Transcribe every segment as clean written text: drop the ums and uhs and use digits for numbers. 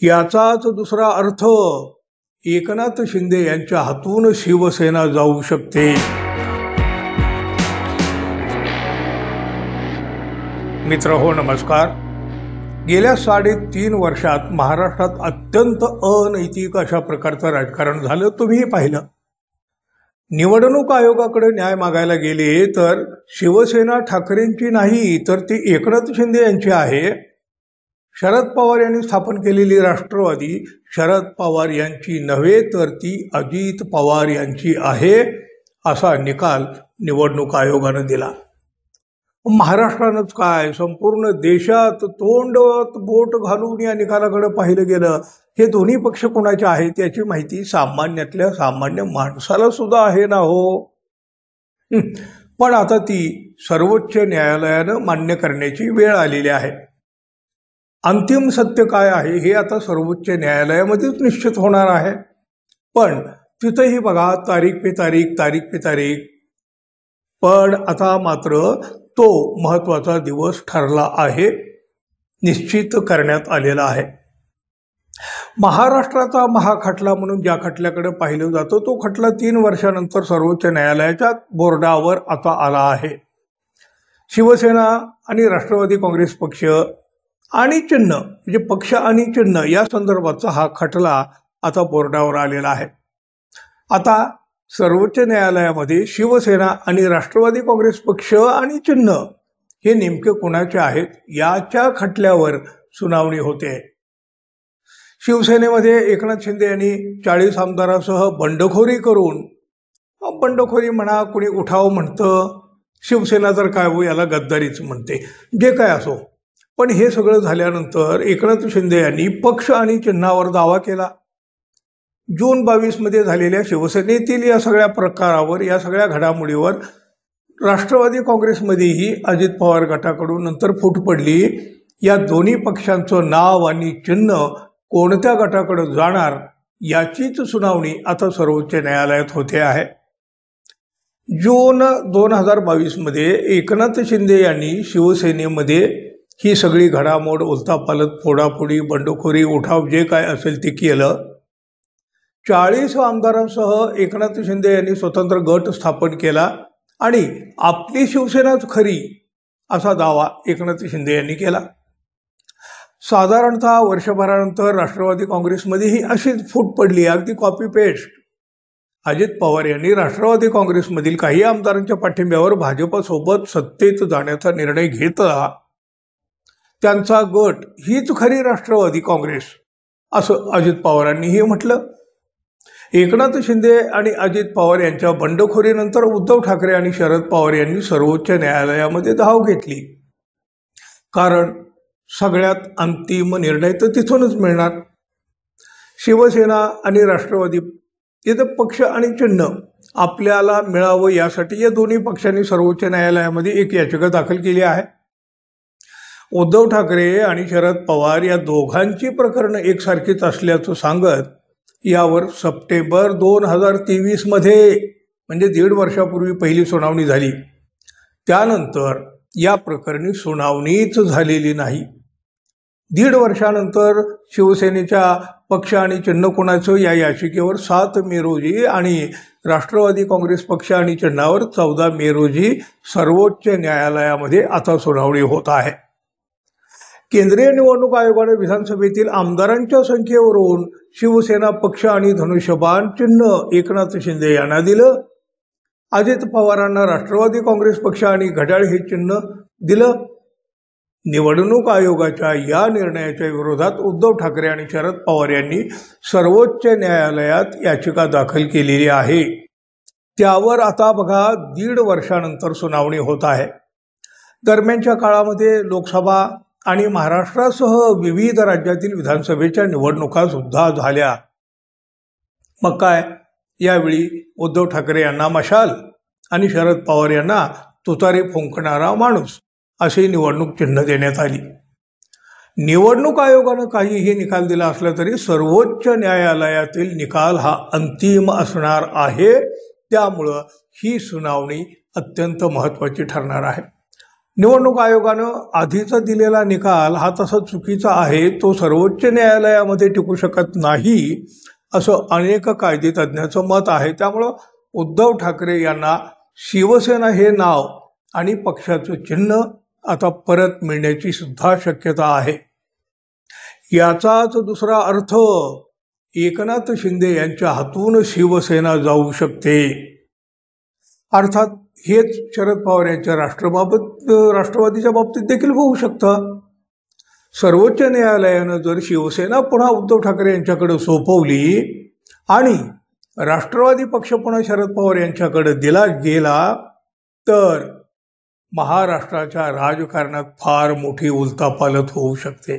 याचाच दुसरा अर्थ एकनाथ शिंदे यांच्या हातून शिवसेना जाऊ शकते। मित्रहो नमस्कार। गेल्या 3.5 वर्षात महाराष्ट्रात अत्यंत अनैतिक अशा प्रकारचं राजकारण झालं, तुम्हीही पाहिलं। निवडणूक आयोगाकडे न्याय मागायला गेले तर शिवसेना ठाकरेंची नाही तर ती एकनाथ शिंदे यांची आहे। शरद पवार यांनी स्थापन केलेली राष्ट्रवादी शरद पवार यांची नव्हे तर ती अजित पवार यांची आहे, असा निकाल निवडणूक आयोगाने दिला। महाराष्ट्रानंच काय संपूर्ण देशात तोंडात बोट घालून या निकालाकडे पाहिलं गेलं। हे दोन्ही पक्ष कोणाचे आहेत याची माहिती सामान्यातल्या सामान्य माणसाला सुद्धा आहे ना हो। पण आता ती सर्वोच्च न्यायालयानं मान्य करण्याची वेळ आलेली आहे। अंतिम सत्य काय आहे हे आता सर्वोच्च न्यायालयामध्येच निश्चित होणार आहे। पण तिथेही बघा तारीख पे तारीख। पण आता मात्र तो महत्त्वाचा दिवस ठरला आहे, निश्चित करण्यात आलेला आहे। महाराष्ट्राचा महाखटला म्हणून ज्या खटल्याकडे पाहिलं जातं तो खटला 3 वर्षानंतर सर्वोच्च न्यायालयाच्या बोर्डावर आता आला आहे। शिवसेना आणि राष्ट्रवादी काँग्रेस पक्ष आणि चिन्ह म्हणजे पक्ष आणि चिन्ह या संदर्भाचा हा खटला आता बोर्डावर आलेला आहे। आता सर्वोच्च न्यायालयामध्ये शिवसेना आणि राष्ट्रवादी काँग्रेस पक्ष आणि चिन्ह हे नेमके कोणाचे आहेत याच्या खटल्यावर सुनावणी होते। शिवसेनेमध्ये एकनाथ शिंदे यांनी 40 आमदारांसह बंडखोरी करून, बंडखोरी म्हणा कुणी उठाव म्हणतं, शिवसेना तर काय हो याला गद्दारीच म्हणते, जे काय असो, पण हे सगळं झाल्यानंतर एकनाथ शिंदे यांनी पक्ष आणि चिन्हावर दावा केला। जून 22 मध्ये झालेल्या शिवसेनेतील या सगळ्या प्रकारावर, या सगळ्या घडामोडीवर राष्ट्रवादी काँग्रेसमध्येही अजित पवार गटाकडून नंतर फूट पडली। या दोन्ही पक्षांचं नाव आणि चिन्ह कोणत्या गटाकडे जाणार याचीच सुनावणी आता सर्वोच्च न्यायालयात होते आहे। जून 2022 मध्ये एकनाथ शिंदे यांनी शिवसेनेमध्ये ही सगळी घडामोड, उलथापालथ, फोडाफोडी, बंडखोरी, उठाव जे काय असेल ते केलं। 40 आमदारांसह एकनाथ शिंदे यांनी स्वतंत्र गट स्थापन केला आणि आपली शिवसेनाच खरी असा दावा एकनाथ शिंदे यांनी केला। साधारणतः वर्षभरानंतर राष्ट्रवादी काँग्रेसमध्येही अशीच फूट पडली, अगदी कॉपी पेस्ट। अजित पवार यांनी राष्ट्रवादी काँग्रेसमधील काही आमदारांच्या पाठिंब्यावर भाजपसोबत सत्तेत जाण्याचा निर्णय घेतला। त्यांचा गट हीच खरी राष्ट्रवादी काँग्रेस असं अजित पवारांनीही म्हटलं। एकनाथ शिंदे आणि अजित पवार यांच्या बंडखोरीनंतर उद्धव ठाकरे आणि शरद पवार यांनी सर्वोच्च न्यायालयामध्ये धाव घेतली, कारण सगळ्यात अंतिम निर्णय तर तिथूनच मिळणार। शिवसेना आणि राष्ट्रवादी इथं पक्ष आणि चिन्ह आपल्याला मिळावं यासाठी या दोन्ही पक्षांनी सर्वोच्च न्यायालयामध्ये एक याचिका दाखल केली आहे। उद्धव ठाकरे आणि शरद पवार या दोघांची प्रकरणं एकसारखीच असल्याचं सांगत यावर सप्टेंबर 2023 मध्ये म्हणजे 1.5 वर्षापूर्वी पहिली सुनावणी झाली। त्यानंतर या प्रकरणी सुनावणीच झालेली नाही। 1.5 वर्षानंतर शिवसेनेच्या पक्ष आणि चिन्ह कोणाचं या याचिकेवर 7 मे रोजी आणि राष्ट्रवादी काँग्रेस पक्ष आणि चिन्हावर 14 मे रोजी सर्वोच्च न्यायालयामध्ये आता सुनावणी होत आहे। केंद्रीय निवडणूक आयोगाने विधानसभेतील आमदारांच्या संख्येवरून शिवसेना पक्ष आणि धनुष्यबाण चिन्ह एकनाथ शिंदे यांना दिलं। अजित पवारांना राष्ट्रवादी काँग्रेस पक्ष आणि घड्याळ हे चिन्ह दिलं। निवडणूक आयोगाच्या या निर्णयाच्या विरोधात उद्धव ठाकरे आणि शरद पवार यांनी सर्वोच्च न्यायालयात याचिका दाखल केलेली आहे। त्यावर आता बघा 1.5 वर्षानंतर सुनावणी होत आहे। दरम्यानच्या काळामध्ये लोकसभा आणि महाराष्ट्रासह विविध राज्यातील विधानसभेच्या निवडणुका सुद्धा झाल्या। मग काय, यावेळी उद्धव ठाकरे यांना मशाल आणि शरद पवार यांना तुतारी फुंकणारा माणूस अशी निवडणूक चिन्ह देण्यात आली। निवडणूक आयोगानं काहीही निकाल दिला असला तरी सर्वोच्च न्यायालयातील निकाल हा अंतिम असणार आहे। त्यामुळं ही सुनावणी अत्यंत महत्त्वाची ठरणार आहे। निवडणूक आयोगानं आधीचा दिलेला निकाल हा तसा चुकीचा आहे, तो सर्वोच्च न्यायालयामध्ये टिकू शकत नाही असं अनेक कायदेतज्ञांचं मत आहे. त्यामुळं उद्धव ठाकरे यांना शिवसेना हे नाव आणि पक्षाचं चिन्ह आता परत मिळण्याची सुद्धा शक्यता आहे. याचाच दुसरा अर्थ एकनाथ शिंदे यांच्या हातून शिवसेना जाऊ शकते. अर्थात हेच शरद पवार यांच्या राष्ट्रवादीच्या बाबतीत देखील होऊ शकतं. सर्वोच्च न्यायालयानं जर शिवसेना पुन्हा उद्धव ठाकरे यांच्याकडे सोपवली आणि राष्ट्रवादी पक्ष पुन्हा शरद पवार यांच्याकडे दिला गेला तर महाराष्ट्राच्या राजकारणात फार मोठी उलथापालथ होऊ शकते.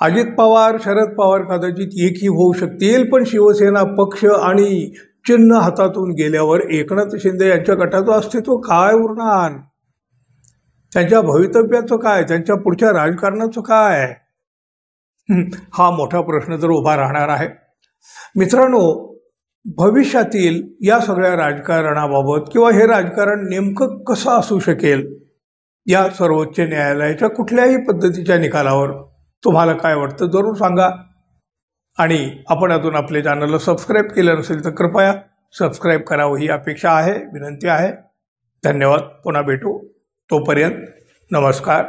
अजित पवार शरद पवार कदाचित एकही होऊ शकतील, पण शिवसेना पक्ष आणि चिन्ह हातातून गेल्यावर एकनाथ शिंदे यांच्या गटाचं अस्तित्व काय उरणार? त्यांच्या भवितव्याचं काय? त्यांच्या पुढच्या राजकारणाचं काय? हा मोठा प्रश्न तर उभा राहणार आहे. मित्रांनो, भविष्यातील या सगळ्या राजकारणाबाबत किंवा हे राजकारण नेमकं कसं असू शकेल या सर्वोच्च न्यायालयाच्या कुठल्याही पद्धतीच्या निकालावर तुम्हाला काय वाटतं जरूर सांगा. आणि आपण अजून आपल्या चॅनलला सबस्क्राईब केलं नसेल तर कृपया सबस्क्राईब करावं ही अपेक्षा आहे, विनंती आहे. धन्यवाद. पुन्हा भेटू. तोपर्यंत नमस्कार.